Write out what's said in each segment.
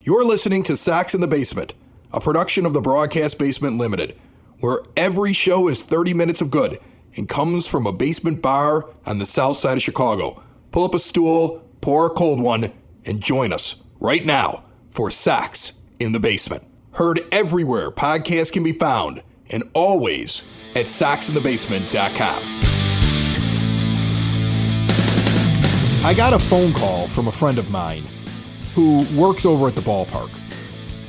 You're listening to Sox in the Basement, a production of the Broadcast Basement Limited, where every show is 30 minutes of good and comes from a basement bar on the south side of Chicago. Pull up a stool, pour a cold one, and join us right now for Sox in the Basement. Heard everywhere podcasts can be found, and always at soxinthebasement.com. I got a phone call from a friend of mine who works over at the ballpark.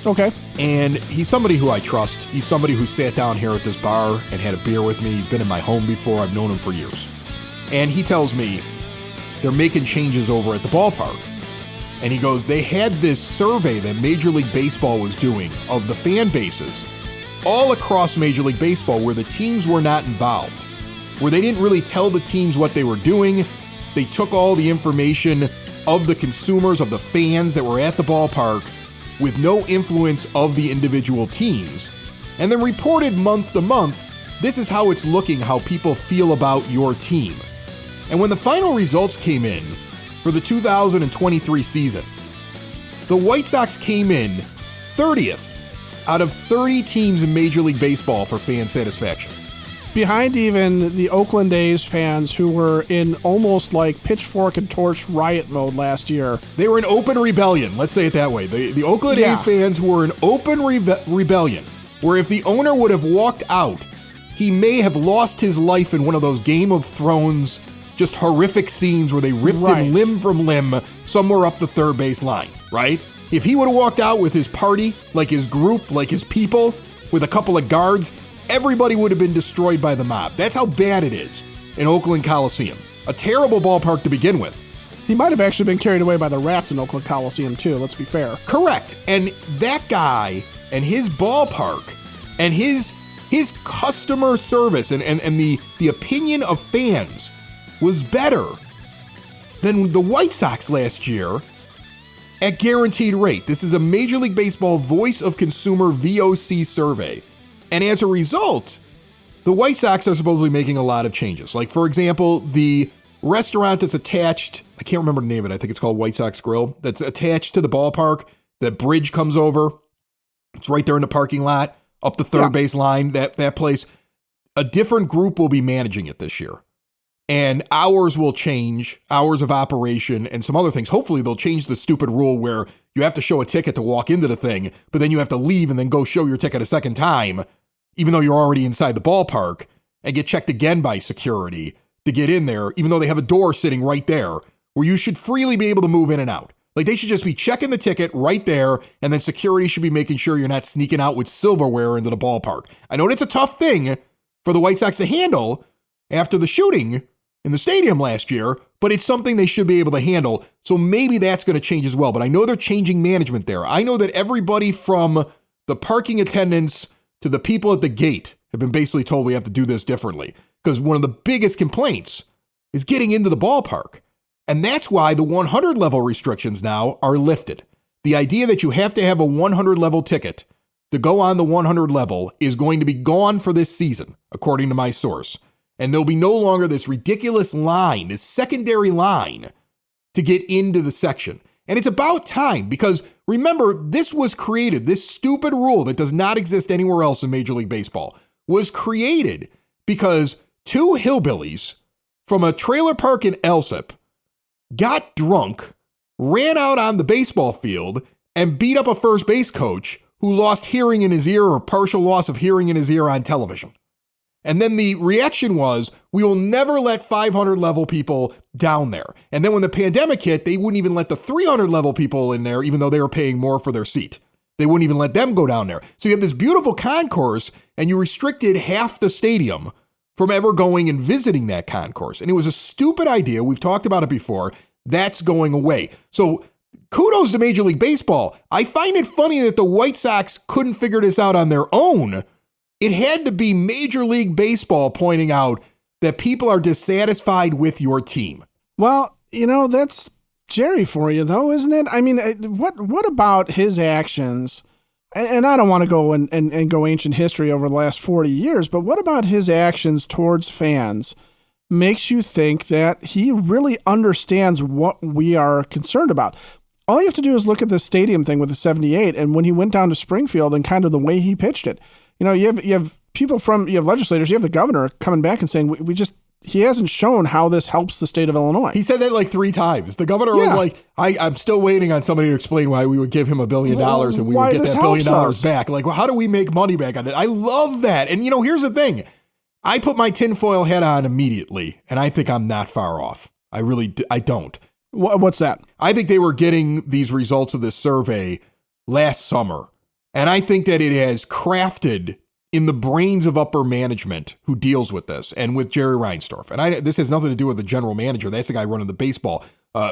Okay. And he's somebody who I trust. He's somebody who sat down here at this bar and had a beer with me. He's been in my home before. I've known him for years. And he tells me they're making changes over at the ballpark. And he goes, they had this survey that Major League Baseball was doing of the fan bases all across Major League Baseball where the teams were not involved, where they didn't really tell the teams what they were doing. They took all the information of the consumers, of the fans that were at the ballpark with no influence of the individual teams, and then reported month to month, this is how it's looking, how people feel about your team. And when the final results came in for the 2023 season, the White Sox came in 30th out of 30 teams in Major League Baseball for fan satisfaction. Behind even the Oakland A's fans who were in almost like pitchfork and torch riot mode last year. They were in open rebellion, let's say it that way. The Oakland A's fans were in open rebellion, where if the owner would have walked out, he may have lost his life in one of those Game of Thrones, just horrific scenes where they ripped him limb from limb somewhere up the third base line, right? If he would have walked out with his party, like his group, like his people, with a couple of guards, everybody would have been destroyed by the mob. That's how bad it is in Oakland Coliseum. A terrible ballpark to begin with. He might have actually been carried away by the rats in Oakland Coliseum too, let's be fair. Correct. And that guy and his ballpark and his customer service and the opinion of fans was better than the White Sox last year at guaranteed rate. This is a Major League Baseball Voice of Consumer VOC survey. And as a result, the White Sox are supposedly making a lot of changes. Like, for example, the restaurant that's attached, I can't remember the name of it, I think it's called White Sox Grill, that's attached to the ballpark. The bridge comes over. It's right there in the parking lot, up the third base line, that place. A different group will be managing it this year. And hours will change, hours of operation, and some other things. Hopefully they'll change the stupid rule where you have to show a ticket to walk into the thing, but then you have to leave and then go show your ticket a second time, even though you're already inside the ballpark, and get checked again by security to get in there, even though they have a door sitting right there where you should freely be able to move in and out. Like, they should just be checking the ticket right there, and then security should be making sure you're not sneaking out with silverware into the ballpark. I know that's a tough thing for the White Sox to handle after the shooting in the stadium last year, but it's something they should be able to handle. So maybe that's going to change as well. But I know they're changing management there. I know that everybody from the parking attendants to the people at the gate have been basically told we have to do this differently, because one of the biggest complaints is getting into the ballpark. And that's why the 100 level restrictions now are lifted. The idea that you have to have a 100 level ticket to go on the 100 level is going to be gone for this season, according to my source. And there'll be no longer this ridiculous line, this secondary line to get into the section. And it's about time, because remember, this was created, this stupid rule that does not exist anywhere else in Major League Baseball was created because two hillbillies from a trailer park in Elsip got drunk, ran out on the baseball field, and beat up a first base coach who lost hearing in his ear or partial loss of hearing in his ear on television. And then the reaction was, we will never let 500 level people down there. And then when the pandemic hit, they wouldn't even let the 300 level people in there, even though they were paying more for their seat. They wouldn't even let them go down there. So you have this beautiful concourse, and you restricted half the stadium from ever going and visiting that concourse. And it was a stupid idea. We've talked about it before. That's going away. So kudos to Major League Baseball. I find it funny that the White Sox couldn't figure this out on their own. It had to be Major League Baseball pointing out that people are dissatisfied with your team. Well, that's Jerry for you, though, isn't it? I mean, what about his actions? And I don't want to go and go ancient history over the last 40 years, but what about his actions towards fans makes you think that he really understands what we are concerned about? all you have to do is look at the stadium thing with the 78, and when he went down to Springfield and kind of the way he pitched it. You know, you have legislators, you have the governor coming back and saying, he hasn't shown how this helps the state of Illinois. He said that like 3 times. The governor was like, I'm still waiting on somebody to explain why we would give him $1 billion and we would get that $1 billion back. Like, well, how do we make money back on it? I love that. And, you know, here's the thing. I put my tinfoil hat on immediately, and I think I'm not far off. I don't. What's that? I think they were getting these results of this survey last summer. And I think that it has crafted in the brains of upper management who deals with this and with Jerry Reinsdorf. And this has nothing to do with the general manager. That's the guy running the baseball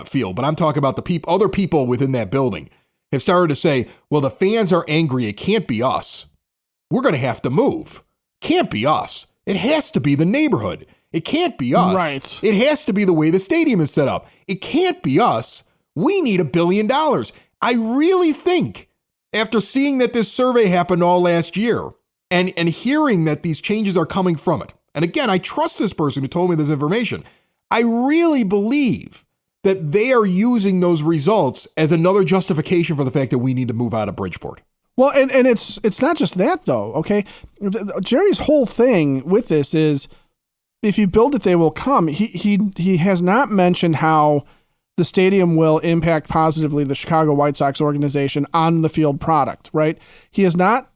field. But I'm talking about the other people within that building have started to say, well, the fans are angry. It can't be us. We're going to have to move. Can't be us. It has to be the neighborhood. It can't be us. Right. It has to be the way the stadium is set up. It can't be us. We need $1 billion. I really think after seeing that this survey happened all last year and hearing that these changes are coming from it, and again, I trust this person who told me this information, I really believe that they are using those results as another justification for the fact that we need to move out of Bridgeport. Well, and it's not just that, though, okay? Jerry's whole thing with this is, if you build it, they will come. He has not mentioned how the stadium will impact positively the Chicago White Sox organization on the field product, right? He has not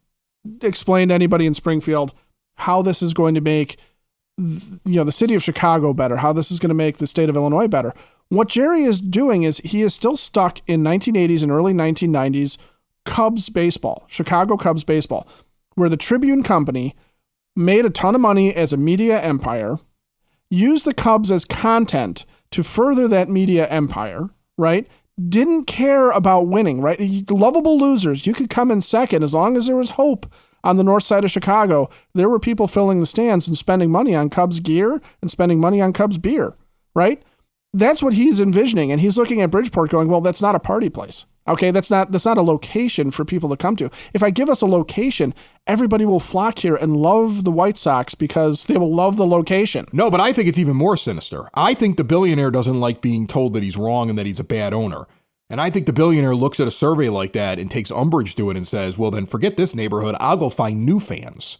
explained to anybody in Springfield how this is going to make the city of Chicago better, how this is going to make the state of Illinois better. What Jerry is doing is he is still stuck in 1980s and early 1990s Cubs baseball, Chicago Cubs baseball, where the Tribune Company made a ton of money as a media empire, used the Cubs as content to further that media empire, right? Didn't care about winning, right? Lovable losers. You could come in second as long as there was hope on the north side of Chicago. There were people filling the stands and spending money on Cubs gear and spending money on Cubs beer, right? That's what he's envisioning. And he's looking at Bridgeport going, well, that's not a party place. Okay, that's not a location for people to come to. If I give us a location, everybody will flock here and love the White Sox because they will love the location. No, but I think it's even more sinister. I think the billionaire doesn't like being told that he's wrong and that he's a bad owner. And I think the billionaire looks at a survey like that and takes umbrage to it and says, well, then forget this neighborhood. I'll go find new fans.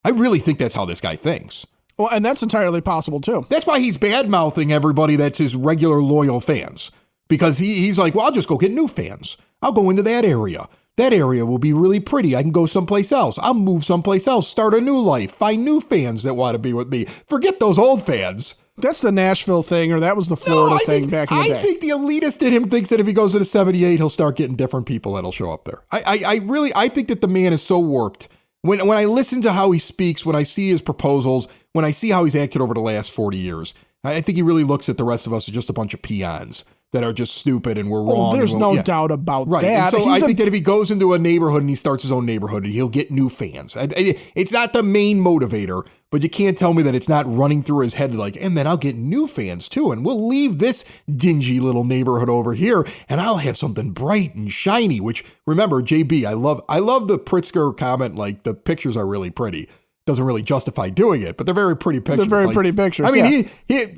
I really think that's how this guy thinks. Well, and that's entirely possible, too. That's why he's bad-mouthing everybody that's his regular loyal fans. Because he's like, well, I'll just go get new fans. I'll go into that area. That area will be really pretty. I can go someplace else. I'll move someplace else, start a new life, find new fans that want to be with me. Forget those old fans. That's the Nashville thing, or that was the Florida thing back in the day. I think the elitist in him thinks that if he goes to the 78, he'll start getting different people that'll show up there. I think that the man is so warped. When I listen to how he speaks, when I see his proposals, when I see how he's acted over the last 40 years, I think he really looks at the rest of us as just a bunch of peons that are just stupid and we're wrong. Oh, there's no doubt about that. And so I think that if he goes into a neighborhood and he starts his own neighborhood, he'll get new fans. It's not the main motivator, but you can't tell me that it's not running through his head like, and then I'll get new fans too, and we'll leave this dingy little neighborhood over here, and I'll have something bright and shiny, which, remember, JB, I love the Pritzker comment, like, the pictures are really pretty. Doesn't really justify doing it, but they're very pretty pictures. They're very pretty pictures. I mean,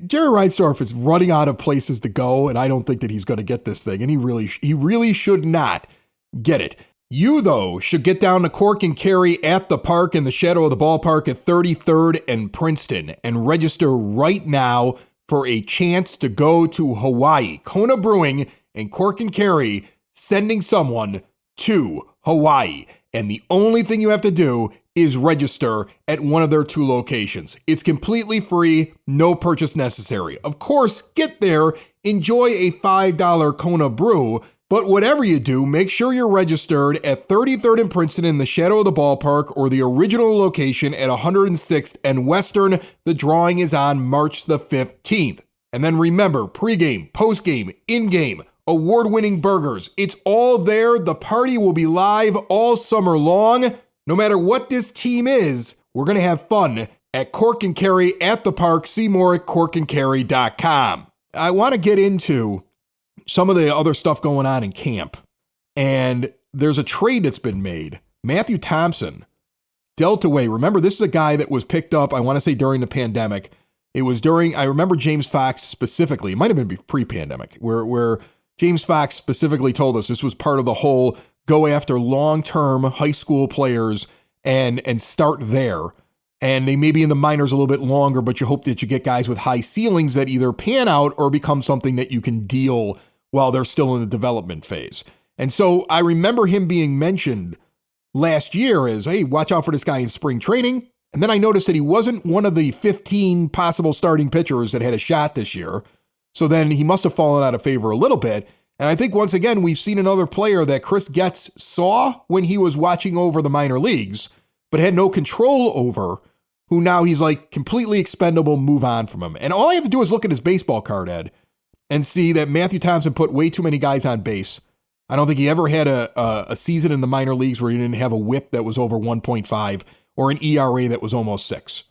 Jerry Reinsdorf is running out of places to go, and I don't think that he's going to get this thing, and he really should not get it. You, though, should get down to Cork and Kerry at the park in the shadow of the ballpark at 33rd and Princeton and register right now for a chance to go to Hawaii. Kona Brewing and Cork and Kerry sending someone to Hawaii. And the only thing you have to do is register at one of their 2 locations. It's completely free, no purchase necessary. Of course, get there, enjoy a $5 Kona brew, but whatever you do, make sure you're registered at 33rd and Princeton in the shadow of the ballpark or the original location at 106th and Western. The drawing is on March the 15th. And then remember, pregame, postgame, in-game, award-winning burgers. It's all there. The party will be live all summer long. No matter what this team is, we're going to have fun at Cork and Kerry at the park. See more at corkandkerry.com. I want to get into some of the other stuff going on in camp. And there's a trade that's been made. Matthew Thompson, Delta Way. Remember, this is a guy that was picked up, I want to say, during the pandemic. It was during, I remember James Fox specifically, it might have been pre-pandemic, where James Fox specifically told us this was part of the whole go after long-term high school players and start there. And they may be in the minors a little bit longer, but you hope that you get guys with high ceilings that either pan out or become something that you can deal while they're still in the development phase. And so I remember him being mentioned last year as, hey, watch out for this guy in spring training. And then I noticed that he wasn't one of the 15 possible starting pitchers that had a shot this year. So then he must have fallen out of favor a little bit. And I think once again, we've seen another player that Chris Getz saw when he was watching over the minor leagues, but had no control over, who now he's like completely expendable, move on from him. And all I have to do is look at his baseball card, Ed, and see that Matthew Thompson put way too many guys on base. I don't think he ever had a season in the minor leagues where he didn't have a whip that was over 1.5 or an ERA that was almost 6.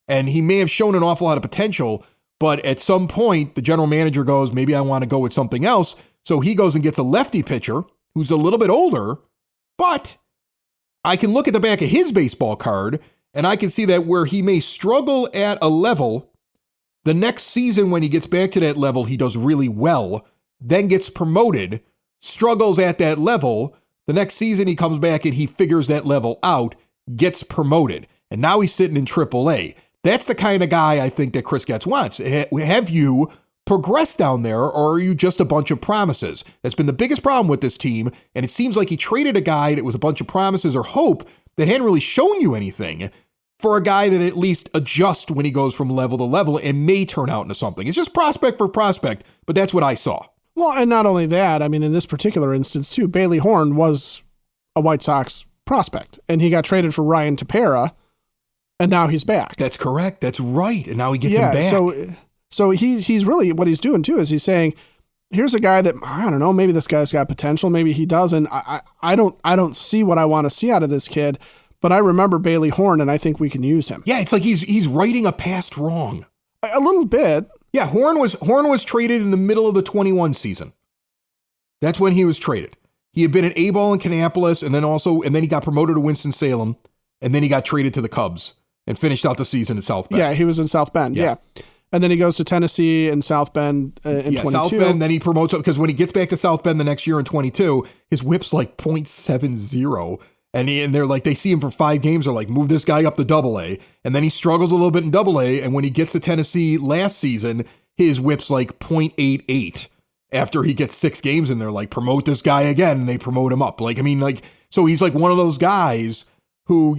And he may have shown an awful lot of potential, but at some point, the general manager goes, maybe I want to go with something else. So he goes and gets a lefty pitcher who's a little bit older, but I can look at the back of his baseball card and I can see that where he may struggle at a level, the next season when he gets back to that level, he does really well, then gets promoted, struggles at that level. The next season he comes back and he figures that level out, gets promoted, and now he's sitting in AAA. That's the kind of guy I think that Chris Getz wants. Have you progressed down there, or are you just a bunch of promises? That's been the biggest problem with this team, and it seems like he traded a guy that was a bunch of promises or hope that hadn't really shown you anything for a guy that at least adjusts when he goes from level to level and may turn out into something. It's just prospect for prospect, but that's what I saw. Well, and not only that, I mean, in this particular instance, too, Bailey Horn was a White Sox prospect, and he got traded for Ryan Tepera, and now he's back. That's correct. That's right. And now he gets him back. So he's really, what he's doing, too, is he's saying, here's a guy that, I don't know, maybe this guy's got potential, maybe he doesn't. I don't see what I want to see out of this kid, but I remember Bailey Horn, and I think we can use him. Yeah, it's like he's righting a past wrong. A little bit. Yeah, Horn was traded in the middle of the 21 season. That's when he was traded. He had been at A-ball in Kannapolis, and then he got promoted to Winston-Salem, and then he got traded to the Cubs and finished out the season in South Bend. Yeah, he was in South Bend. Yeah. And then he goes to Tennessee and South Bend in 22. South Bend, then he promotes up, because when he gets back to South Bend the next year in 22, his whip's like .70. And they're like, they see him for 5 games. They're like, move this guy up to AA. And then he struggles a little bit in AA. And when he gets to Tennessee last season, his whip's like .88 after he gets 6 games. And they're like, promote this guy again. And they promote him up. So he's like one of those guys who,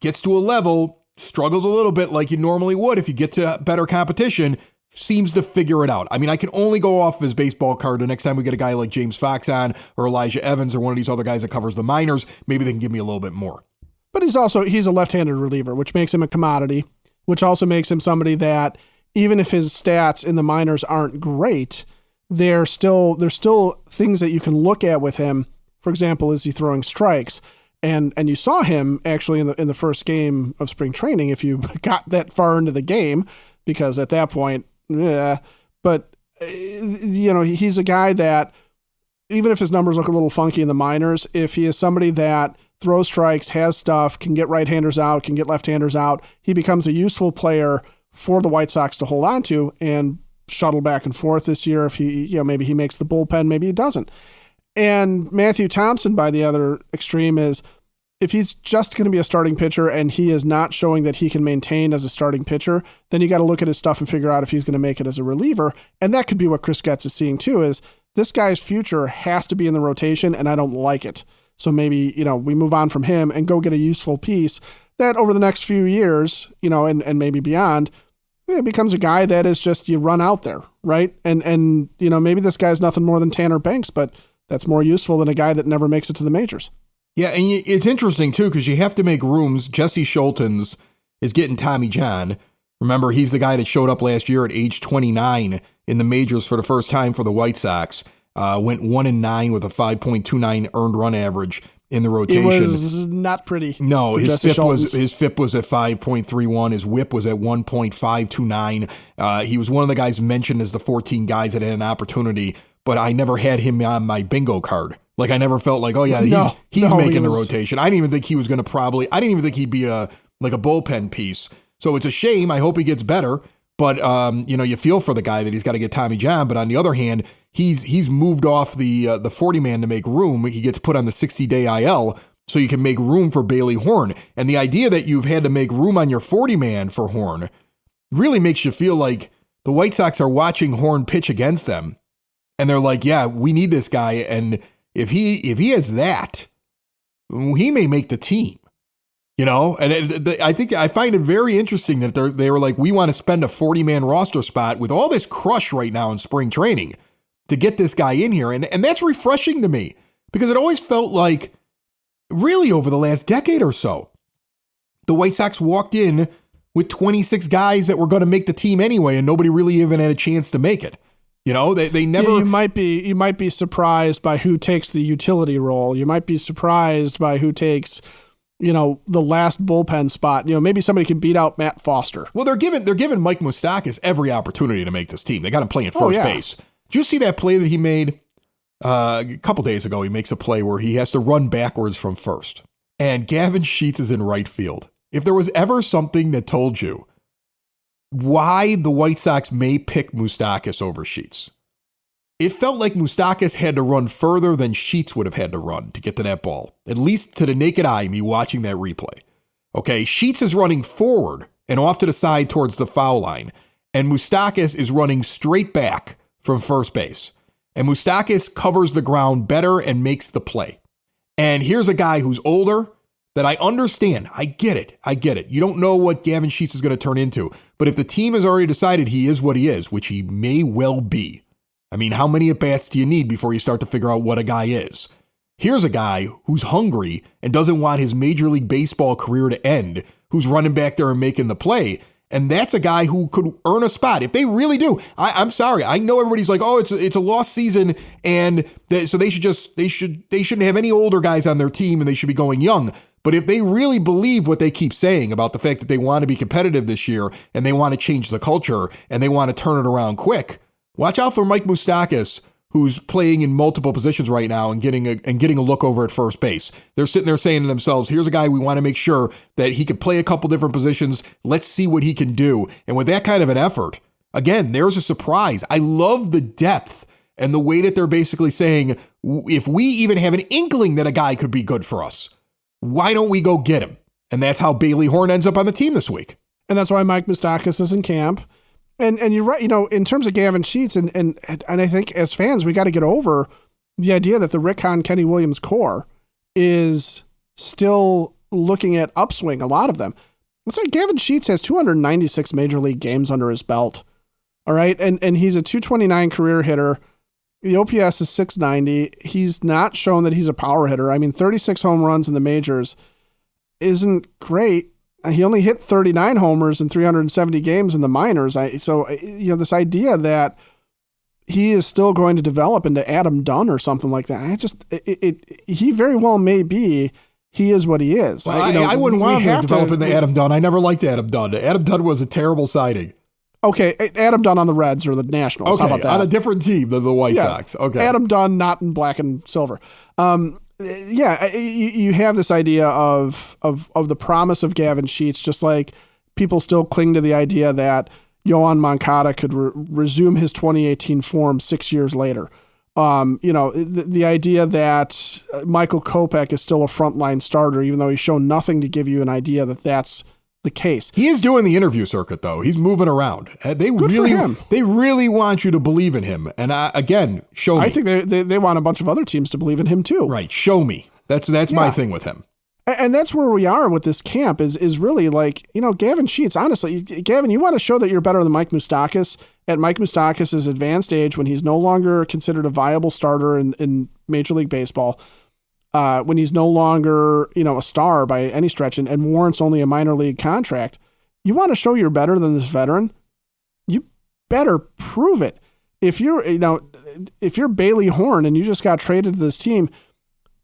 gets to a level, struggles a little bit like you normally would if you get to better competition, seems to figure it out. I mean, I can only go off of his baseball card. The next time we get a guy like James Fox on, or Elijah Evans, or one of these other guys that covers the minors, maybe they can give me a little bit more. But he's a left-handed reliever, which makes him a commodity, which also makes him somebody that, even if his stats in the minors aren't great, there's still things that you can look at with him. For example, is he throwing strikes? And you saw him actually in the first game of spring training, if you got that far into the game, because at that point, but he's a guy that, even if his numbers look a little funky in the minors, if he is somebody that throws strikes, has stuff, can get right-handers out, can get left-handers out, he becomes a useful player for the White Sox to hold on to and shuttle back and forth this year. If he, maybe he makes the bullpen, maybe he doesn't. And Matthew Thompson, by the other extreme, is if he's just going to be a starting pitcher and he is not showing that he can maintain as a starting pitcher, then you got to look at his stuff and figure out if he's going to make it as a reliever. And that could be what Chris Getz is seeing too, is this guy's future has to be in the rotation, and I don't like it. So maybe, we move on from him and go get a useful piece that over the next few years, and maybe beyond, it becomes a guy that is just, you run out there, right? And maybe this guy's nothing more than Tanner Banks, but that's more useful than a guy that never makes it to the majors. Yeah, and it's interesting, too, because you have to make rooms. Jesse Schultens is getting Tommy John. Remember, he's the guy that showed up last year at age 29 in the majors for the first time for the White Sox. Went 1-9 with a 5.29 earned run average in the rotation. It was not pretty. No, his FIP was at 5.31. His whip was at 1.529. He was one of the guys mentioned as the 14 guys that had an opportunity, but I never had him on my bingo card. Like, I never felt like, oh yeah, he's making the rotation. I didn't even think he was going to I didn't even think he'd be a bullpen piece. So it's a shame. I hope he gets better. But you feel for the guy that he's got to get Tommy John. But on the other hand, he's moved off the 40 man to make room. He gets put on the 60-day IL so you can make room for Bailey Horn. And the idea that you've had to make room on your 40 man for Horn really makes you feel like the White Sox are watching Horn pitch against them, and they're like, "Yeah, we need this guy." And if he has that, he may make the team. And I find it very interesting that they were like, we want to spend a 40-man roster spot with all this crush right now in spring training to get this guy in here. And that's refreshing to me because it always felt like really over the last decade or so, the White Sox walked in with 26 guys that were going to make the team anyway, and nobody really even had a chance to make it. They never. Yeah, you might be surprised by who takes the utility role. You might be surprised by who takes the last bullpen spot. Maybe somebody could beat out Matt Foster. Well, they're giving Mike Moustakas every opportunity to make this team. They got him playing first base. Did you see that play that he made a couple days ago? He makes a play where he has to run backwards from first, and Gavin Sheets is in right field. If there was ever something that told you why the White Sox may pick Moustakas over Sheets, it felt like Moustakas had to run further than Sheets would have had to run to get to that ball, at least to the naked eye, me watching that replay. Okay, Sheets is running forward and off to the side towards the foul line, and Moustakas is running straight back from first base. And Moustakas covers the ground better and makes the play. And here's a guy who's older that I understand. I get it. You don't know what Gavin Sheets is going to turn into. But if the team has already decided he is what he is, which he may well be, I mean, how many at-bats do you need before you start to figure out what a guy is? Here's a guy who's hungry and doesn't want his Major League Baseball career to end, who's running back there and making the play. And that's a guy who could earn a spot. If they really do, I'm sorry. I know everybody's like, oh, it's a lost season, and so they shouldn't have any older guys on their team, and they should be going young. But if they really believe what they keep saying about the fact that they want to be competitive this year and they want to change the culture and they want to turn it around quick, watch out for Mike Moustakas, who's playing in multiple positions right now and getting a look over at first base. They're sitting there saying to themselves, here's a guy we want to make sure that he can play a couple different positions. Let's see what he can do. And with that kind of an effort, again, there's a surprise. I love the depth and the way that they're basically saying, if we even have an inkling that a guy could be good for us, why don't we go get him? And that's how Bailey Horn ends up on the team this week. And that's why Mike Moustakas is in camp. And you're right, in terms of Gavin Sheets, and I think as fans, we got to get over the idea that the Rick Hahn, Kenny Williams core is still looking at upswing, a lot of them. That's why Gavin Sheets has 296 major league games under his belt. All right. And he's a 229 career hitter. The OPS is 690. He's not shown that he's a power hitter. I mean, 36 home runs in the majors isn't great. He only hit 39 homers in 370 games in the minors. This idea that he is still going to develop into Adam Dunn or something like that, he very well may be. He is what he is. Well, I wouldn't want him to develop into Adam Dunn. I never liked Adam Dunn. Adam Dunn was a terrible signing. Okay, Adam Dunn on the Reds or the Nationals. Okay, how about that? On a different team than the White Sox. Okay, Adam Dunn, not in black and silver. You have this idea of the promise of Gavin Sheets, just like people still cling to the idea that Yohan Moncada could resume his 2018 form 6 years later. The idea that Michael Kopech is still a frontline starter, even though he's shown nothing to give you an idea that that's the case. He is doing the interview circuit, though. He's moving around. They really want you to believe in him. And again, show me. I think they want a bunch of other teams to believe in him too. Right. Show me. That's my thing with him. And that's where we are with this camp is really like, Gavin Sheets, honestly, Gavin, you want to show that you're better than Mike Moustakas at Mike Moustakas' advanced age when he's no longer considered a viable starter in Major League Baseball. When he's no longer, a star by any stretch and warrants only a minor league contract, you want to show you're better than this veteran, you better prove it. If you're Bailey Horn and you just got traded to this team,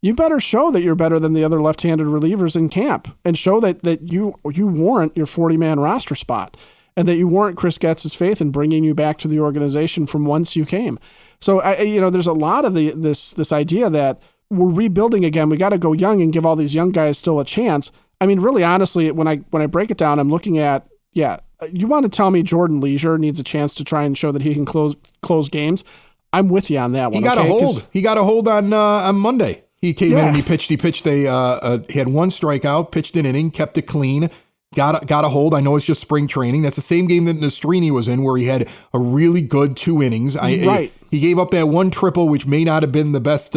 you better show that you're better than the other left-handed relievers in camp and show that you warrant your 40-man roster spot and that you warrant Chris Getz's faith in bringing you back to the organization from whence you came. So, there's a lot of this idea that we're rebuilding again. We got to go young and give all these young guys still a chance. I mean, really, honestly, when I break it down, I'm looking at, You want to tell me Jordan Leisure needs a chance to try and show that he can close games? I'm with you on that one. He got a hold. He got a hold on Monday. He came in and he pitched. He had one strikeout, pitched an inning, kept it clean, got a hold. I know it's just spring training. That's the same game that Nastrini was in, where he had a really good 2 innings. Right. He gave up that one triple, which may not have been the best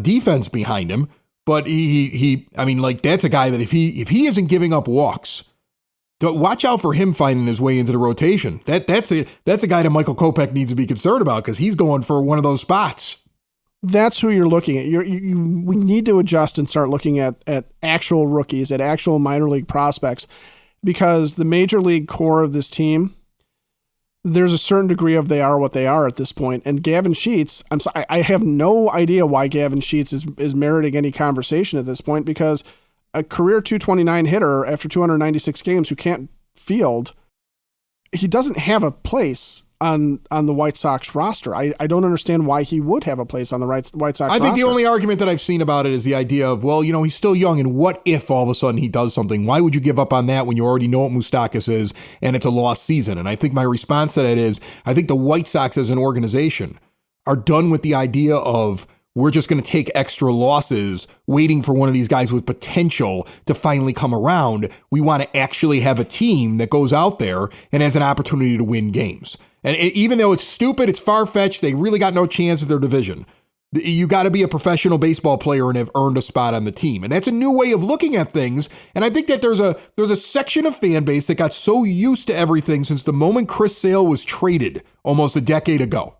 defense behind him, but that's a guy that if he isn't giving up walks, watch out for him finding his way into the rotation. That's a guy that Michael Kopech needs to be concerned about, because he's going for one of those spots. That's who you're looking at. We need to adjust and start looking at actual rookies, at actual minor league prospects, because the major league core of this team, there's a certain degree of they are what they are at this point. And Gavin Sheets, I'm sorry, I have no idea why Gavin Sheets is meriting any conversation at this point, because a career 229 hitter after 296 games who can't field, he doesn't have a place on the White Sox roster. I don't understand why he would have a place on the White Sox roster. I think the only argument that I've seen about it is the idea of, well, he's still young, and what if all of a sudden he does something? Why would you give up on that when you already know what Moustakas is and it's a lost season? And I think my response to that is, I think the White Sox as an organization are done with the idea of, we're just going to take extra losses waiting for one of these guys with potential to finally come around. We want to actually have a team that goes out there and has an opportunity to win games. And even though it's stupid, it's far-fetched, they really got no chance at their division. You got to be a professional baseball player and have earned a spot on the team. And that's a new way of looking at things. And I think that there's a section of fan base that got so used to everything since the moment Chris Sale was traded almost a decade ago.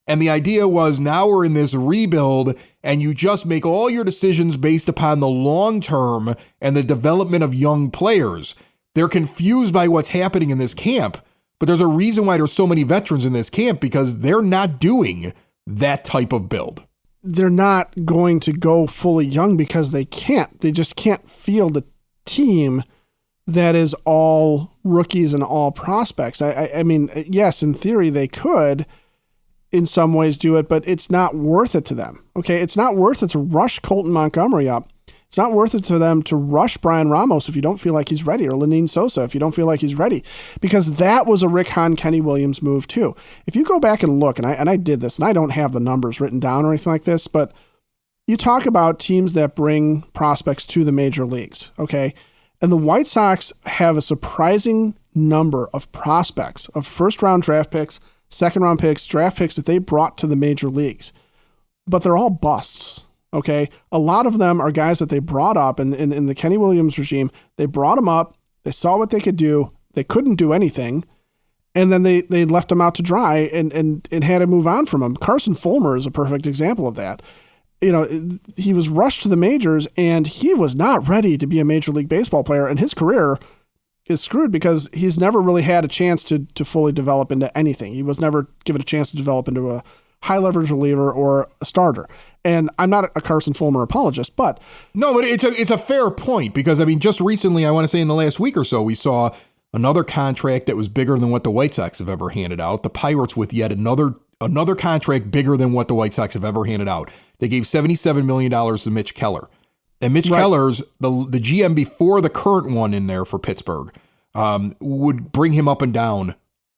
And the idea was, now we're in this rebuild, and you just make all your decisions based upon the long term and the development of young players. They're confused by what's happening in this camp, but there's a reason why there's so many veterans in this camp, because they're not doing that type of build. They're not going to go fully young because they can't. They just can't field a team that is all rookies and all prospects. I mean, yes, in theory they could in some ways do it, but it's not worth it to them. Okay. It's not worth it to rush Colton Montgomery up. It's not worth it to them to rush Brian Ramos if you don't feel like he's ready, or Lenine Sosa if you don't feel like he's ready, because that was a Rick Hahn, Kenny Williams move too. If you go back and look, and I did this, and I don't have the numbers written down or anything like this, but you talk about teams that bring prospects to the major leagues. Okay. And the White Sox have a surprising number of prospects, of first round draft picks, second round picks, draft picks that they brought to the major leagues, but they're all busts. Okay. A lot of them are guys that they brought up in the Kenny Williams regime. They brought them up. They saw what they could do. They couldn't do anything. And then they left them out to dry and had to move on from them. Carson Fulmer is a perfect example of that. He was rushed to the majors, and he was not ready to be a Major League Baseball player. And his career is screwed because he's never really had a chance to fully develop into anything. He was never given a chance to develop into a high leverage reliever or a starter. And I'm not a Carson Fulmer apologist, but no, but it's a fair point, because I mean, just recently, I want to say in the last week or so, we saw another contract that was bigger than what the White Sox have ever handed out. The Pirates with yet another contract bigger than what the White Sox have ever handed out. They gave $77 million to Mitch Keller. And Mitch Keller's, the GM before the current one in there for Pittsburgh, would bring him up and down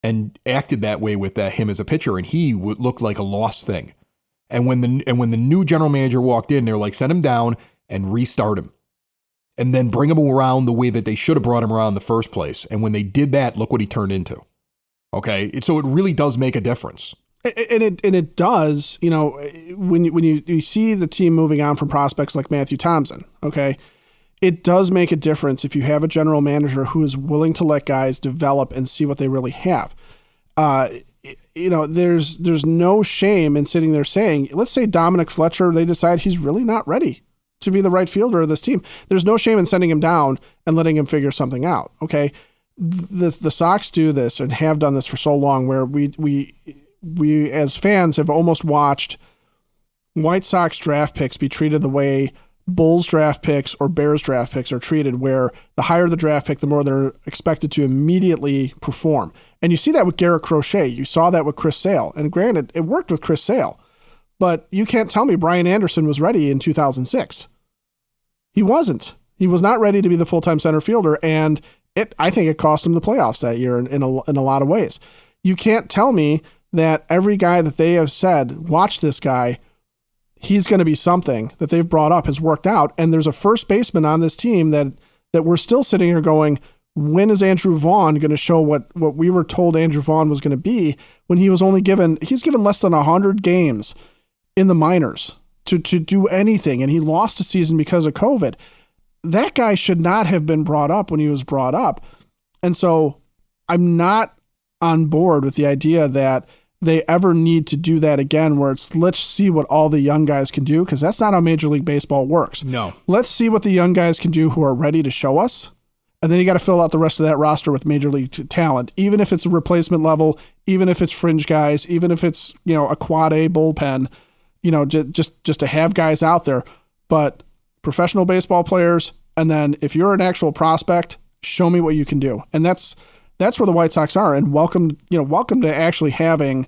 and acted that way with him as a pitcher, and he would look like a lost thing. And when the new general manager walked in, they were like, send him down and restart him, and then bring him around the way that they should have brought him around in the first place. And when they did that, look what he turned into. Okay, so it really does make a difference. And it does, when you see the team moving on from prospects like Matthew Thompson, okay, it does make a difference if you have a general manager who is willing to let guys develop and see what they really have. There's no shame in sitting there saying, let's say Dominic Fletcher, they decide he's really not ready to be the right fielder of this team. There's no shame in sending him down and letting him figure something out. Okay. The Sox do this and have done this for so long, where we as fans have almost watched White Sox draft picks be treated the way Bulls draft picks or Bears draft picks are treated, where the higher the draft pick, the more they're expected to immediately perform. And you see that with Garrett Crochet. You saw that with Chris Sale. And granted, it worked with Chris Sale, but you can't tell me Brian Anderson was ready in 2006. He wasn't. He was not ready to be the full-time center fielder. And I think it cost them the playoffs that year in a lot of ways. You can't tell me that every guy that they have said, watch this guy, he's going to be something that they've brought up has worked out. And there's a first baseman on this team that we're still sitting here going, when is Andrew Vaughn going to show what we were told Andrew Vaughn was going to be when he's given less than 100 games in the minors to do anything. And he lost a season because of COVID. That guy should not have been brought up when he was brought up. And so I'm not on board with the idea that they ever need to do that again, where it's let's see what all the young guys can do, because that's not how Major League Baseball works. No. Let's see what the young guys can do who are ready to show us. And then you got to fill out the rest of that roster with Major League talent, even if it's a replacement level, even if it's fringe guys, even if it's, a quad A bullpen, just to have guys out there. But professional baseball players, and then if you're an actual prospect, show me what you can do. And that's where the White Sox are. And welcome to actually having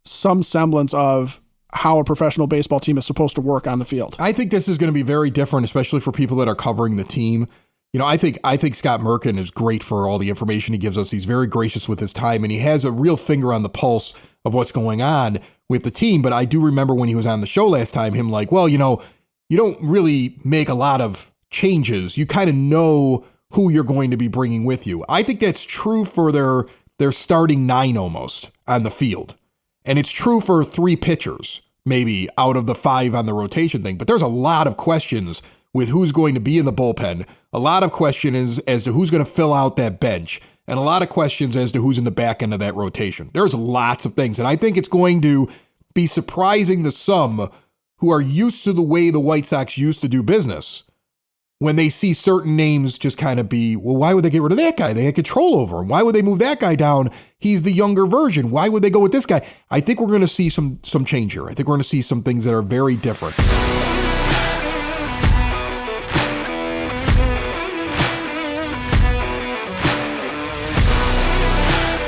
some semblance of how a professional baseball team is supposed to work on the field. I think this is going to be very different, especially for people that are covering the team. I think Scott Merkin is great for all the information he gives us. He's very gracious with his time, and he has a real finger on the pulse of what's going on with the team. But I do remember when he was on the show last time, him like, well, you don't really make a lot of changes. You kind of know who you're going to be bringing with you. I think that's true for their starting 9 almost on the field. And it's true for 3 pitchers, maybe out of the 5 on the rotation thing. But there's a lot of questions with who's going to be in the bullpen, a lot of questions as to who's going to fill out that bench, and a lot of questions as to who's in the back end of that rotation. There's lots of things. And I think it's going to be surprising to some who are used to the way the White Sox used to do business when they see certain names just kind of be, well, why would they get rid of that guy? They had control over him. Why would they move that guy down? He's the younger version. Why would they go with this guy? I think we're going to see some change here. I think we're going to see some things that are very different.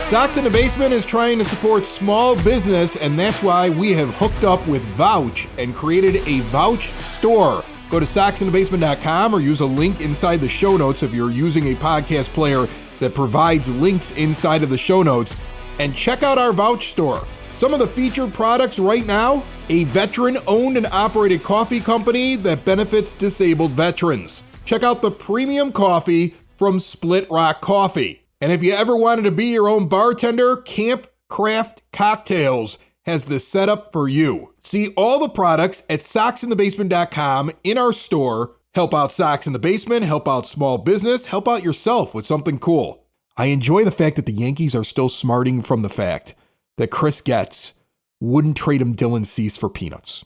Sox in the Basement is trying to support small business, and that's why we have hooked up with Vouch and created a Vouch store. Go to soxinthebasement.com or use a link inside the show notes if you're using a podcast player that provides links inside of the show notes, and check out our Vouch store. Some of the featured products right now: a veteran-owned and operated coffee company that benefits disabled veterans. Check out the premium coffee from Split Rock Coffee. And if you ever wanted to be your own bartender, Camp Craft Cocktails has the setup for you. See all the products at soxinthebasement.com in our store. Help out Sox in the Basement, help out small business, help out yourself with something cool. I enjoy the fact that the Yankees are still smarting from the fact that Chris Getz wouldn't trade him Dylan Cease for peanuts.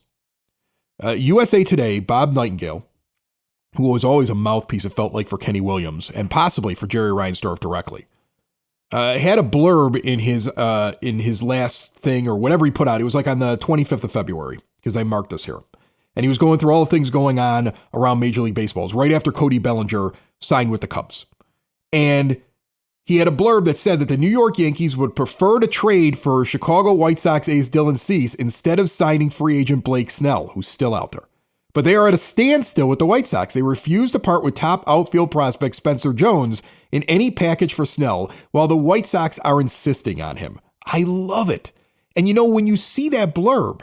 USA Today, Bob Nightingale, who was always a mouthpiece, it felt like, for Kenny Williams and possibly for Jerry Reinsdorf directly, had a blurb in his last thing or whatever he put out. It was like on the 25th of February, because I marked this here. And he was going through all the things going on around Major League Baseball. It was right after Cody Bellinger signed with the Cubs. And he had a blurb that said that the New York Yankees would prefer to trade for Chicago White Sox ace Dylan Cease instead of signing free agent Blake Snell, who's still out there. But they are at a standstill with the White Sox. They refuse to part with top outfield prospect Spencer Jones in any package for Snell, while the White Sox are insisting on him. I love it. And when you see that blurb,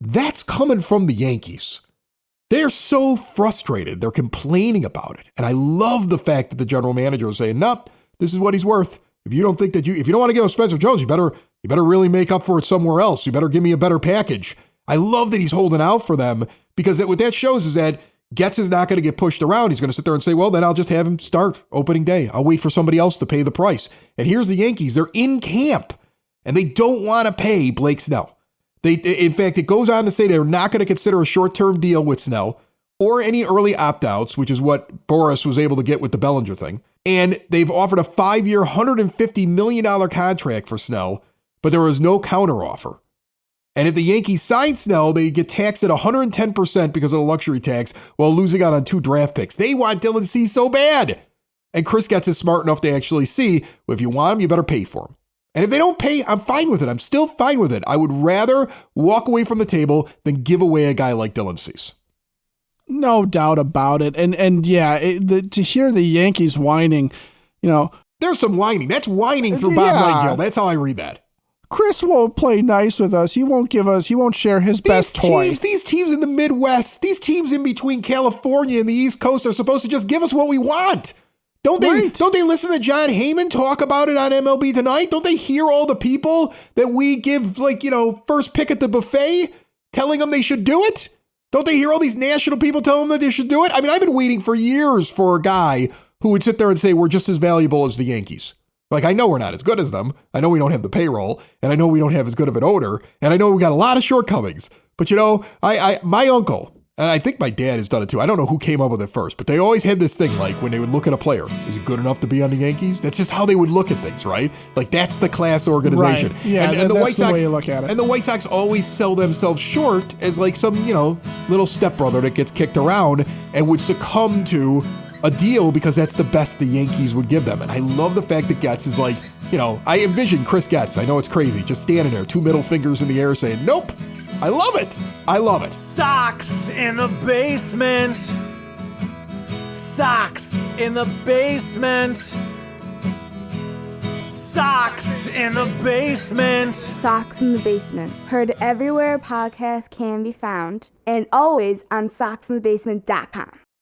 that's coming from the Yankees. They're so frustrated. They're complaining about it. And I love the fact that the general manager is saying, nope, this is what he's worth. If you don't think that if you don't want to give him Spencer Jones, you better really make up for it somewhere else. You better give me a better package. I love that he's holding out for them, because what that shows is that Getz is not going to get pushed around. He's going to sit there and say, well, then I'll just have him start opening day. I'll wait for somebody else to pay the price. And here's the Yankees. They're in camp, and they don't want to pay Blake Snell. In fact, it goes on to say they're not going to consider a short-term deal with Snell or any early opt-outs, which is what Boris was able to get with the Bellinger thing. And they've offered a 5-year, $150 million contract for Snell, but there was no counteroffer. And if the Yankees sign Snell, they get taxed at 110% because of the luxury tax while losing out on 2 draft picks. They want Dylan Cease so bad. And Chris Getz is smart enough to actually see, well, if you want him, you better pay for him. And if they don't pay, I'm fine with it. I'm still fine with it. I would rather walk away from the table than give away a guy like Dylan Cease. No doubt about it. And yeah, to hear the Yankees whining, There's some whining. That's whining through Bob Nightingale. That's how I read that. Chris won't play nice with us. He won't share his best toys. These teams in the Midwest, these teams in between California and the East Coast are supposed to just give us what we want. Don't they listen to John Heyman talk about it on MLB Tonight? Don't they hear all the people that we give, first pick at the buffet telling them they should do it? Don't they hear all these national people telling them that they should do it? I mean, I've been waiting for years for a guy who would sit there and say, we're just as valuable as the Yankees. Like, I know we're not as good as them. I know we don't have the payroll, and I know we don't have as good of an odor, and I know we got a lot of shortcomings. But, my uncle, and I think my dad has done it too. I don't know who came up with it first, but they always had this thing like when they would look at a player, is it good enough to be on the Yankees? That's just how they would look at things, right? Like, that's the class organization. Right. Yeah, and the White Sox, the way you look at it. And the White Sox always sell themselves short as like some, little stepbrother that gets kicked around and would succumb to a deal because that's the best the Yankees would give them. And I love the fact that Getz is like, I envision Chris Getz. I know it's crazy. Just standing there, 2 middle fingers in the air saying, nope. I love it. I love it. Sox in the basement. Sox in the basement. Sox in the basement. Sox in the Basement. Heard everywhere podcasts can be found and always on soxinthebasement.com.